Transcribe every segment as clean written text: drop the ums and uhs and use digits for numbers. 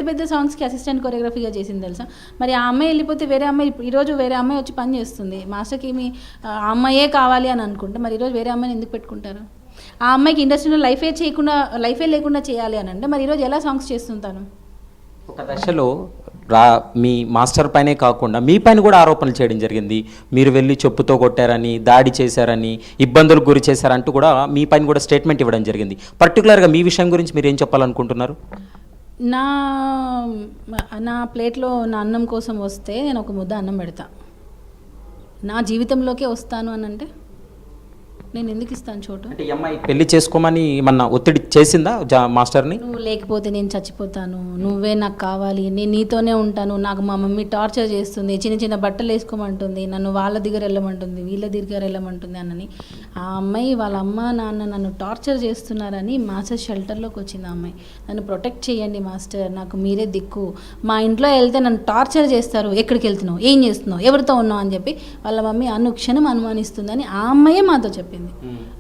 పెద్ద సాంగ్స్కి అసిస్టెంట్ కొరియోగ్రఫీగా చేసింది తెలుసా. మరి ఆ అమ్మాయి వెళ్ళిపోతే వేరే అమ్మాయి ఈరోజు వేరే అమ్మాయి వచ్చి పని చేస్తుంది, మాస్టర్కి మీ ఆ అమ్మాయే కావాలి అని అనుకుంటే మరి ఈరోజు వేరే అమ్మాయిని ఎందుకు పెట్టుకుంటారు? ఆ అమ్మాయికి ఇండస్ట్రీలో లైఫే లేకుండా చేయాలి అని అంటే మరి ఈరోజు ఎలా సాంగ్స్ చేస్తుంటాను? ఒక దశలో మీ మాస్టర్ పైనే కాకుండా మీ పైన కూడా ఆరోపణలు చేయడం జరిగింది. మీరు వెళ్ళి చెప్పుతో కొట్టారని, దాడి చేశారని, ఇబ్బందులకు గురి చేశారంటూ కూడా మీ పైన కూడా స్టేట్మెంట్ ఇవ్వడం జరిగింది. పర్టికులర్గా మీ విషయం గురించి మీరు ఏం చెప్పాలనుకుంటున్నారు? నా నా ప్లేట్లో నా అన్నం కోసం వస్తే నేను ఒక ముద్ద అన్నం పెడతా. నా జీవితంలోకే వస్తాను అని అంటే నేను ఎందుకు ఇస్తాను చోటు? అంటే అమ్మాయి పెళ్లి చేసుకోమని ఏమన్నా ఒత్తిడి చేసిందా మాస్టర్ని? నువ్వు లేకపోతే నేను చచ్చిపోతాను, నువ్వే నాకు కావాలి, నేను నీతోనే ఉంటాను, నాకు మా మమ్మీ టార్చర్ చేస్తుంది, చిన్న చిన్న బట్టలు వేసుకోమంటుంది, నన్ను వాళ్ళ దగ్గర వెళ్ళమంటుంది, వీళ్ళ దగ్గర వెళ్ళమంటుంది అన్నని. ఆ అమ్మాయి వాళ్ళ అమ్మ నాన్న నన్ను టార్చర్ చేస్తున్నారని మాస్టర్ షెల్టర్లోకి వచ్చింది. ఆ అమ్మాయి నన్ను ప్రొటెక్ట్ చేయండి మాస్టర్, నాకు మీరే దిక్కు, మా ఇంట్లో వెళ్తే నన్ను టార్చర్ చేస్తారు, ఎక్కడికి వెళ్తున్నావు, ఏం చేస్తున్నావు, ఎవరితో ఉన్నావు అని చెప్పి వాళ్ళ మమ్మీ అనుక్షణం అనుమానిస్తుందని ఆ అమ్మాయే మాతో చెప్పింది.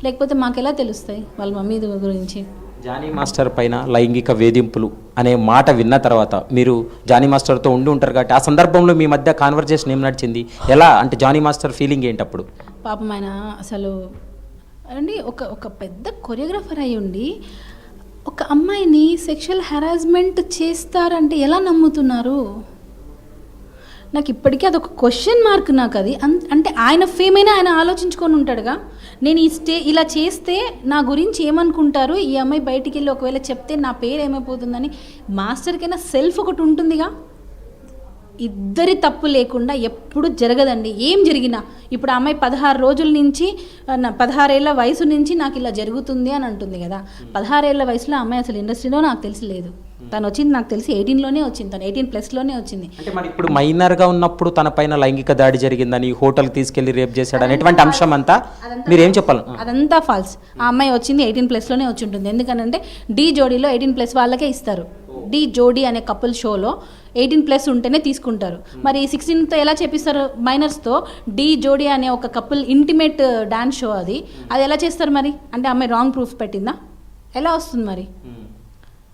లేకపోతే మాకెలా తెలుస్తాయి వాళ్ళ మమ్మీ గురించి? జానీ మాస్టర్ పైన లైంగిక వేధింపులు అనే మాట విన్న తర్వాత మీరు జానీ మాస్టర్తో ఉండి ఉంటారు కాబట్టి ఆ సందర్భంలో మీ మధ్య కాన్వర్జేషన్ ఏం నడిచింది? ఎలా అంటే జానీ మాస్టర్ ఫీలింగ్ ఏంటి అప్పుడు? పాపం ఆయన అసలు అండి ఒక పెద్ద కొరియోగ్రాఫర్ అయి ఉండి ఒక అమ్మాయిని సెక్షువల్ హెరాస్మెంట్ చేస్తారంటే ఎలా నమ్ముతున్నారు? నాకు ఇప్పటికీ అదొక క్వశ్చన్ మార్క్. నాకు అది అంటే ఆయన ఫేమ్ అయినా ఆయన ఆలోచించుకొని ఉంటాడుగా, నేను ఇలా చేస్తే నా గురించి ఏమనుకుంటారు, ఈ అమ్మాయి బయటికి వెళ్ళి ఒకవేళ చెప్తే నా పేరు ఏమైపోతుందని మాస్టర్కైనా సెల్ఫ్ ఒకటి ఉంటుందిగా. ఇద్దరి తప్పు లేకుండా ఎప్పుడు జరగదండి ఏం జరిగినా. ఇప్పుడు ఆ అమ్మాయి 16 రోజుల నుంచి 16 ఏళ్ళ వయసు నుంచి నాకు ఇలా జరుగుతుంది అని అంటుంది కదా. 16 ఏళ్ళ వయసులో అమ్మాయి అసలు ఇండస్ట్రీలో నాకు తెలిసి లేదు. తను వచ్చింది నాకు తెలిసి 18లోనే వచ్చింది, తను 18+లోనే వచ్చింది. అంటే మరి ఇప్పుడు మైనర్గా ఉన్నప్పుడు తన పైన లైంగిక దాడి జరిగిందని, హోటల్కి తీసుకెళ్లి రేప్ చేశాడు అనేటువంటి అంశం అంతా మీరేం చెప్పాలి? అదంతా ఫాల్స్. ఆ అమ్మాయి వచ్చింది 18+లోనే వచ్చి ఉంటుంది. ఎందుకనంటే డి జోడీలో 18+ వాళ్ళకే ఇస్తారు. డి జోడీ అనే కపుల్ షోలో 18+ ఉంటేనే తీసుకుంటారు. మరి 16తో ఎలా చేపిస్తారు మైనర్స్తో? డి జోడీ అనే ఒక కపుల్ ఇంటిమేట్ డాన్స్ షో అది ఎలా చేస్తారు మరి? అంటే అమ్మాయి రాంగ్ ప్రూఫ్ పెట్టిందా? ఎలా వస్తుంది మరి?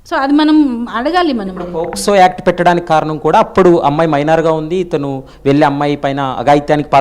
సో అది మనం అడగాలి. మనం పోక్సో యాక్ట్ పెట్టడానికి కారణం కూడా అప్పుడు అమ్మాయి మైనర్గా ఉంది, ఇతను వెళ్ళి అమ్మాయి పైన అఘాయిత్యానికి